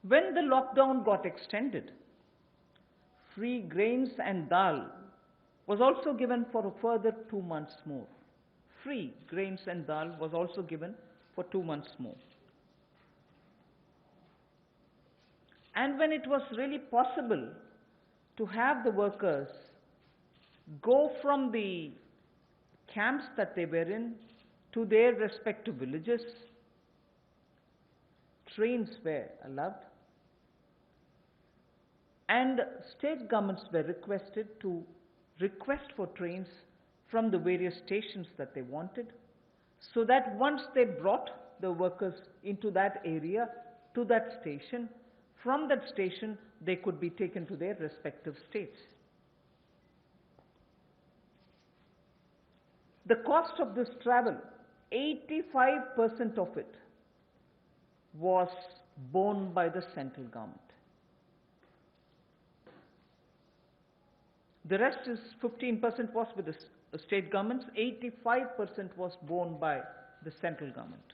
When the lockdown got extended, free grains and dal was also given for a further 2 months more. Free grains and dal was also given for 2 months more. And when it was really possible to have the workers go from the camps that they were in to their respective villages, trains were allowed, and state governments were requested to request for trains from the various stations that they wanted, so that once they brought the workers into that area, to that station, from that station they could be taken to their respective states. The cost of this travel, 85% of it was borne by the central government. The rest is 15% was with the state governments, 85% was borne by the central government.